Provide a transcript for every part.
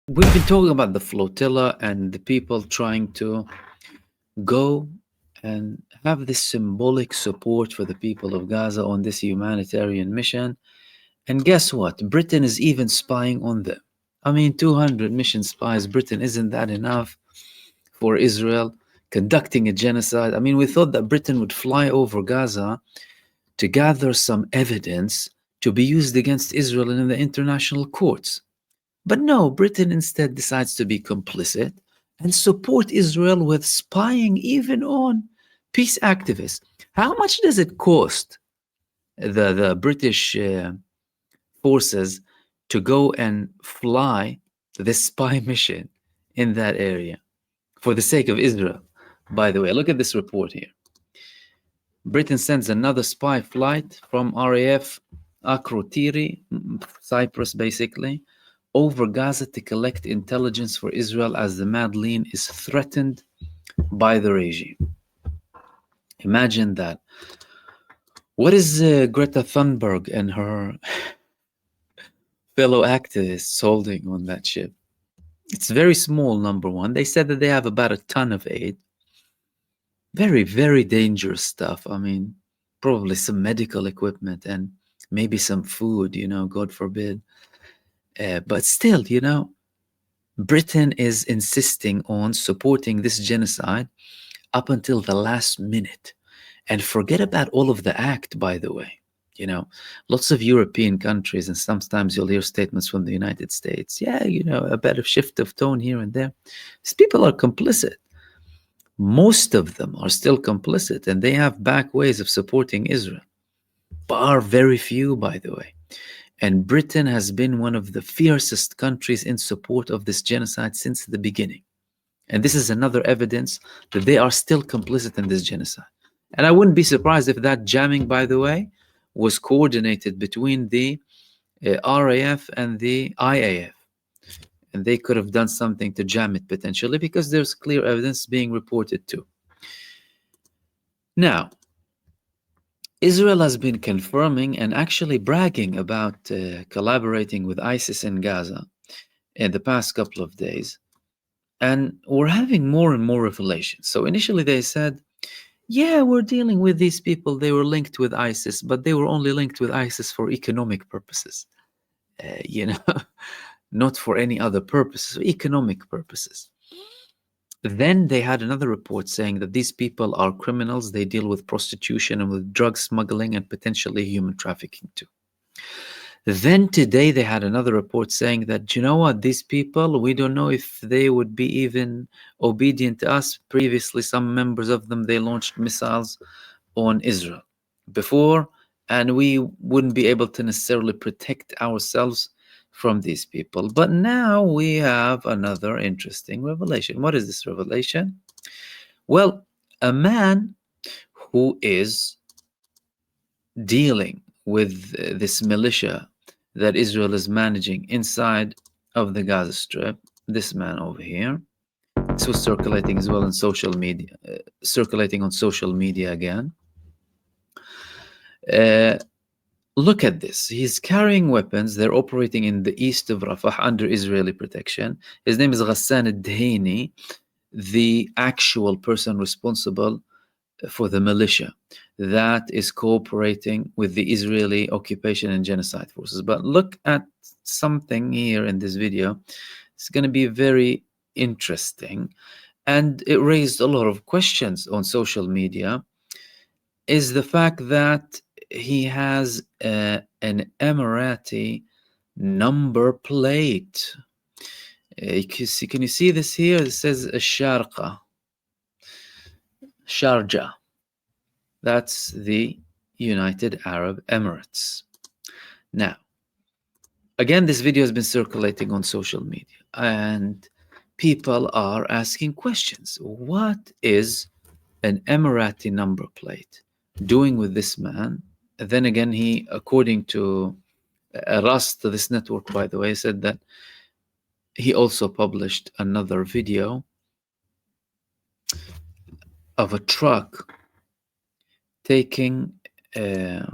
We've been talking about the flotilla and the people trying to go and have this symbolic support for the people of Gaza on this humanitarian mission. And guess what? Britain is even spying on them. I mean, 200 mission spies, Britain, isn't that enough for Israel conducting a genocide? I mean, we thought that Britain would fly over Gaza to gather some evidence to be used against Israel in the international courts. But no, Britain instead decides to be complicit and support Israel with spying even on peace activists. How much does it cost the British forces to go and fly this spy mission in that area for the sake of Israel? By the way, look at this report here. Britain sends another spy flight from RAF Akrotiri, Cyprus basically, over Gaza to collect intelligence for Israel as the Madleen is threatened by the regime. Imagine that. What is Greta Thunberg and her fellow activists holding on that ship? It's very small, number one. They said that they have about a ton of aid. Very, very dangerous stuff. I mean, probably some medical equipment and maybe some food, God forbid. But still, Britain is insisting on supporting this genocide up until the last minute. And forget about all of the act, by the way. Lots of European countries, and sometimes you'll hear statements from the United States. Yeah, a bit of shift of tone here and there. These people are complicit. Most of them are still complicit, and they have back ways of supporting Israel. Bar very few, by the way. And Britain has been one of the fiercest countries in support of this genocide since the beginning. And this is another evidence that they are still complicit in this genocide. And I wouldn't be surprised if that jamming, by the way, was coordinated between the RAF and the IAF. And they could have done something to jam it potentially because there's clear evidence being reported too. Now, Israel has been confirming and actually bragging about collaborating with ISIS in Gaza in the past couple of days. And we're having more and more revelations. So initially they said, yeah, we're dealing with these people. They were linked with ISIS, but they were only linked with ISIS for economic purposes, not for any other purposes, economic purposes. Then they had another report saying that these people are criminals. They deal with prostitution and with drug smuggling and potentially human trafficking too. Then today they had another report saying that, you know what, these people, we don't know if they would be even obedient to us. Previously, some members of them, they launched missiles on Israel before, and we wouldn't be able to necessarily protect ourselves from these people. But now we have another interesting revelation. What is this revelation? Well, a man who is dealing with this militia that Israel is managing inside of the Gaza Strip, this man over here, this was circulating as well on social media, again. Look at this. He's carrying weapons. They're operating in the east of Rafah under Israeli protection. His name is Ghassan al-Dahini, the actual person responsible for the militia that is cooperating with the Israeli occupation and genocide forces. But look at something here in this video. It's going to be very interesting, and it raised a lot of questions on social media, is the fact that he has an Emirati number plate. Can you see this here? It says Sharqa, Sharjah. That's the United Arab Emirates. Now, again, this video has been circulating on social media, and people are asking questions. What is an Emirati number plate doing with this man? And then again, he, according to Rust, this network, by the way, said that he also published another video of a truck taking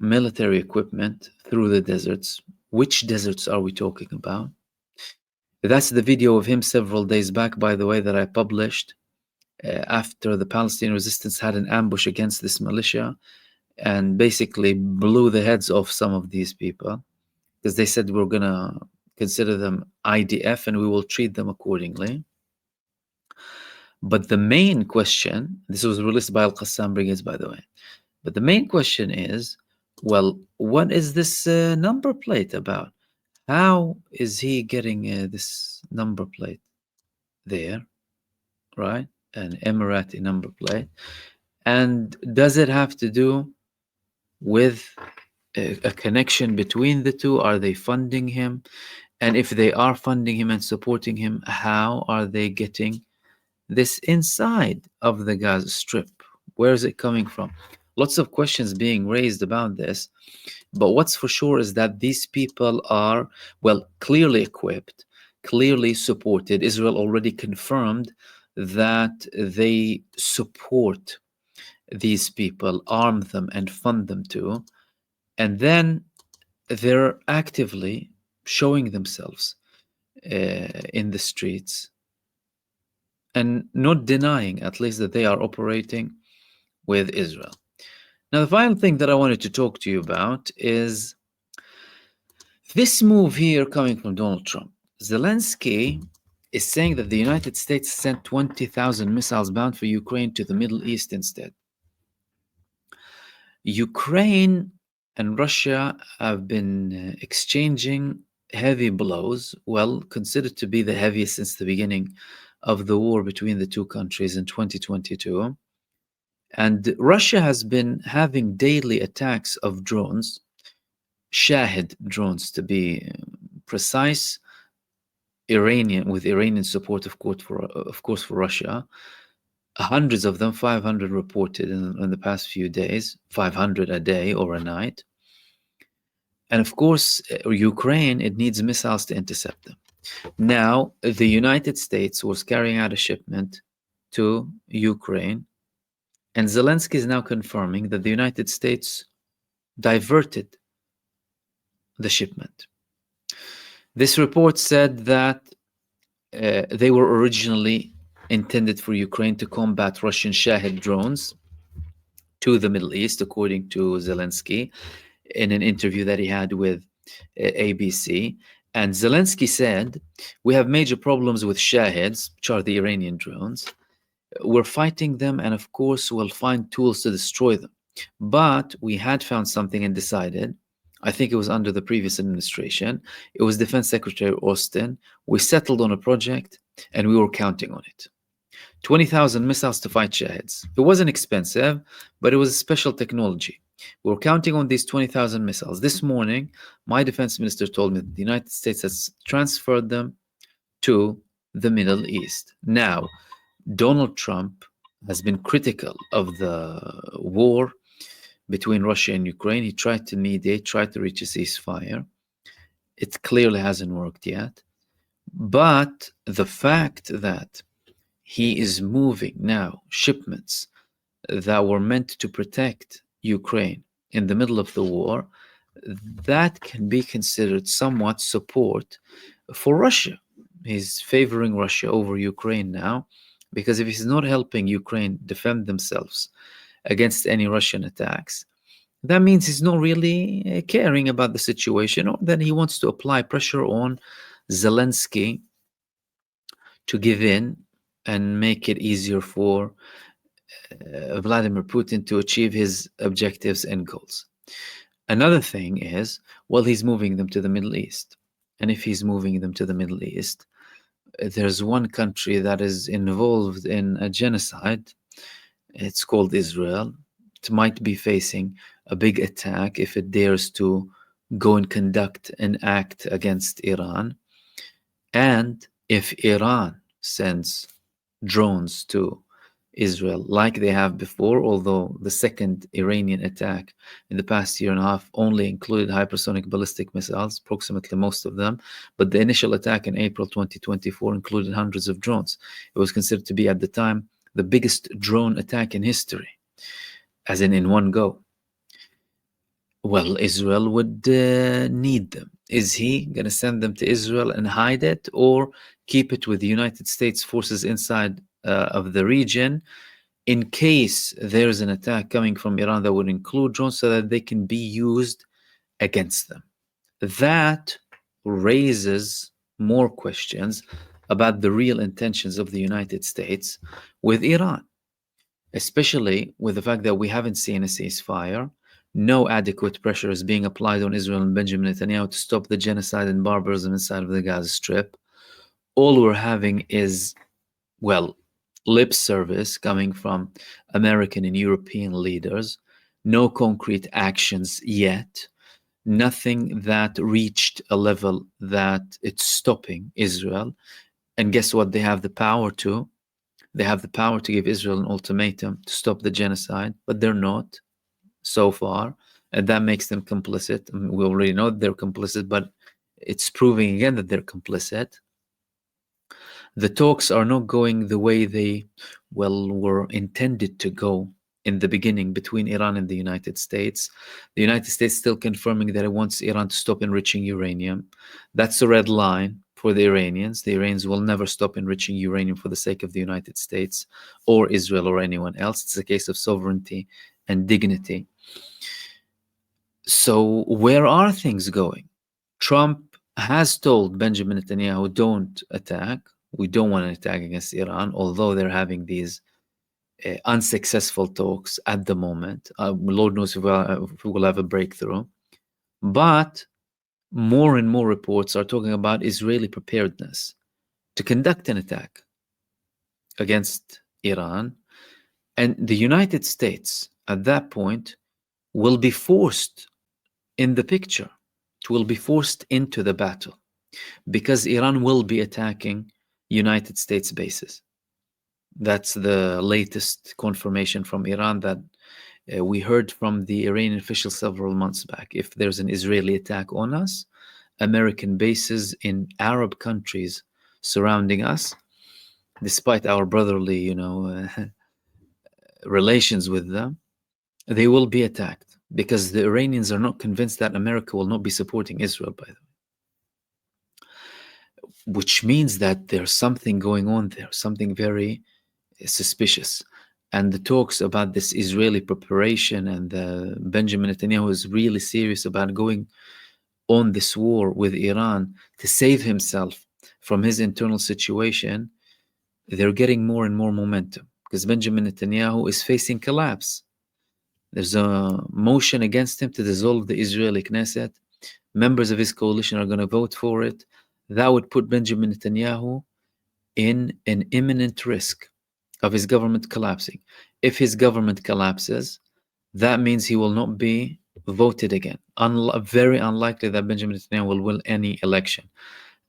military equipment through the deserts. Which deserts are we talking about? That's the video of him several days back, by the way, that I published after the Palestinian resistance had an ambush against this militia and basically blew the heads off some of these people because they said we're going to consider them IDF and we will treat them accordingly. But the main question, this was released by Al-Qassam Brigades, by the way, but the main question is, well, what is this number plate about? How is he getting this number plate there, right? An Emirati number plate. And does it have to do with a connection between the two? Are they funding him? And if they are funding him and supporting him, how are they getting this inside of the Gaza Strip? Where is it coming from? Lots of questions being raised about this. But what's for sure is that these people are, well, clearly equipped, clearly supported. Israel already confirmed that they support these people, arm them, and fund them too. And then they're actively showing themselves in the streets and not denying, at least, that they are operating with Israel. Now, the final thing that I wanted to talk to you about is this move here coming from Donald Trump. Zelensky is saying that the United States sent 20,000 missiles bound for Ukraine to the Middle East instead. Ukraine and Russia have been exchanging heavy blows, well, considered to be the heaviest since the beginning of the war between the two countries in 2022. And Russia has been having daily attacks of drones, Shahid drones to be precise, with Iranian support, of course, for Russia. Hundreds of them, 500 reported in the past few days, 500 a day or a night. And of course, Ukraine, it needs missiles to intercept them. Now, the United States was carrying out a shipment to Ukraine, and Zelensky is now confirming that the United States diverted the shipment. This report said that they were originally intended for Ukraine to combat Russian Shahid drones to the Middle East, according to Zelensky, in an interview that he had with ABC. And Zelensky said, we have major problems with Shahids, which are the Iranian drones. We're fighting them, and of course, we'll find tools to destroy them. But we had found something and decided, I think it was under the previous administration, it was Defense Secretary Austin, we settled on a project and we were counting on it. 20,000 missiles to fight Shahids. It wasn't expensive, but it was a special technology. We were counting on these 20,000 missiles. This morning, my defense minister told me that the United States has transferred them to the Middle East. Now, Donald Trump has been critical of the war between Russia and Ukraine. He tried to mediate, tried to reach a ceasefire. It clearly hasn't worked yet. But the fact that he is moving now shipments that were meant to protect Ukraine in the middle of the war, that can be considered somewhat support for Russia. He's favoring Russia over Ukraine now, because if he's not helping Ukraine defend themselves against any Russian attacks, that means he's not really caring about the situation, or then he wants to apply pressure on Zelensky to give in and make it easier for Vladimir Putin to achieve his objectives and goals. Another thing is, well, he's moving them to the Middle East. And if he's moving them to the Middle East, there's one country that is involved in a genocide. It's called Israel. It might be facing a big attack if it dares to go and conduct an act against Iran. And if Iran sends drones to Israel like they have before, although the second Iranian attack in the past year and a half only included hypersonic ballistic missiles, approximately most of them, but the initial attack in April 2024 included hundreds of drones. It was considered to be at the time the biggest drone attack in history, as in one go. Well, Israel would need them. Is he going to send them to Israel and hide it, or keep it with the United States forces inside of the region in case there's an attack coming from Iran that would include drones so that they can be used against them? That raises more questions about the real intentions of the United States with Iran, especially with the fact that we haven't seen a ceasefire. No adequate pressure is being applied on Israel and Benjamin Netanyahu to stop the genocide and barbarism inside of the Gaza Strip. All we're having is, well, lip service coming from American and European leaders. No concrete actions yet. Nothing that reached a level that it's stopping Israel. And guess what? They have the power to. They have the power to give Israel an ultimatum to stop the genocide, but they're not so far. And that makes them complicit. I mean, we already know that they're complicit, but it's proving again that they're complicit. The talks are not going the way they, well, were intended to go in the beginning between Iran and the United States. The United States still confirming that it wants Iran to stop enriching uranium. That's a red line for the Iranians. The Iranians will never stop enriching uranium for the sake of the United States or Israel or anyone else. It's a case of sovereignty and dignity. So where are things going? Trump has told Benjamin Netanyahu, don't attack. We don't want an attack against Iran, although they're having these unsuccessful talks at the moment. Lord knows if we will have a breakthrough. But more and more reports are talking about Israeli preparedness to conduct an attack against Iran. And the United States, at that point, will be forced in the picture. It will be forced into the battle because Iran will be attacking United States bases. That's the latest confirmation from Iran that we heard from the Iranian officials several months back. If there's an Israeli attack on us, American bases in Arab countries surrounding us, despite our brotherly, relations with them, they will be attacked because the Iranians are not convinced that America will not be supporting Israel, by the way. Which means that there's something going on there, something very suspicious. And the talks about this Israeli preparation and Benjamin Netanyahu is really serious about going on this war with Iran to save himself from his internal situation. They're getting more and more momentum because Benjamin Netanyahu is facing collapse. There's a motion against him to dissolve the Israeli Knesset. Members of his coalition are going to vote for it. That would put Benjamin Netanyahu in an imminent risk of his government collapsing. If his government collapses, that means he will not be voted again. Very unlikely that Benjamin Netanyahu will win any election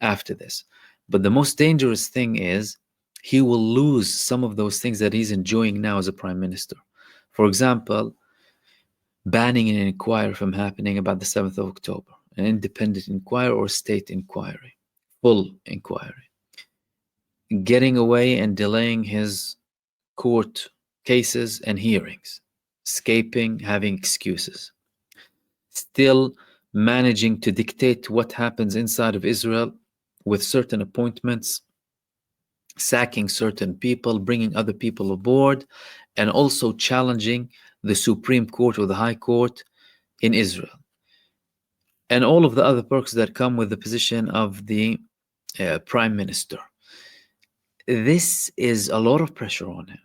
after this. But the most dangerous thing is he will lose some of those things that he's enjoying now as a prime minister. For example, banning an inquiry from happening about the 7th of October, an independent inquiry or state inquiry, full inquiry. Getting away and delaying his court cases and hearings, escaping, having excuses, still managing to dictate what happens inside of Israel with certain appointments, sacking certain people, bringing other people aboard, and also challenging the Supreme Court or the High Court in Israel. And all of the other perks that come with the position of the prime minister. This is a lot of pressure on him.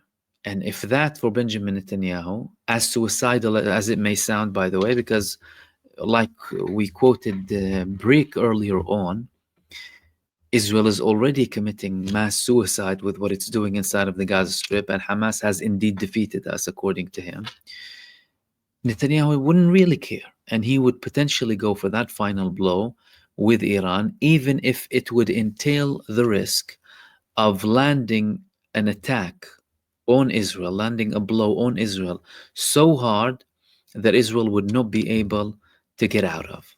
And if that for Benjamin Netanyahu, as suicidal as it may sound, by the way, because like we quoted Brick earlier on, Israel is already committing mass suicide with what it's doing inside of the Gaza Strip, and Hamas has indeed defeated us, according to him. Netanyahu wouldn't really care, and he would potentially go for that final blow with Iran, even if it would entail the risk of landing an attack on Israel, landing a blow on Israel so hard that Israel would not be able to get out of.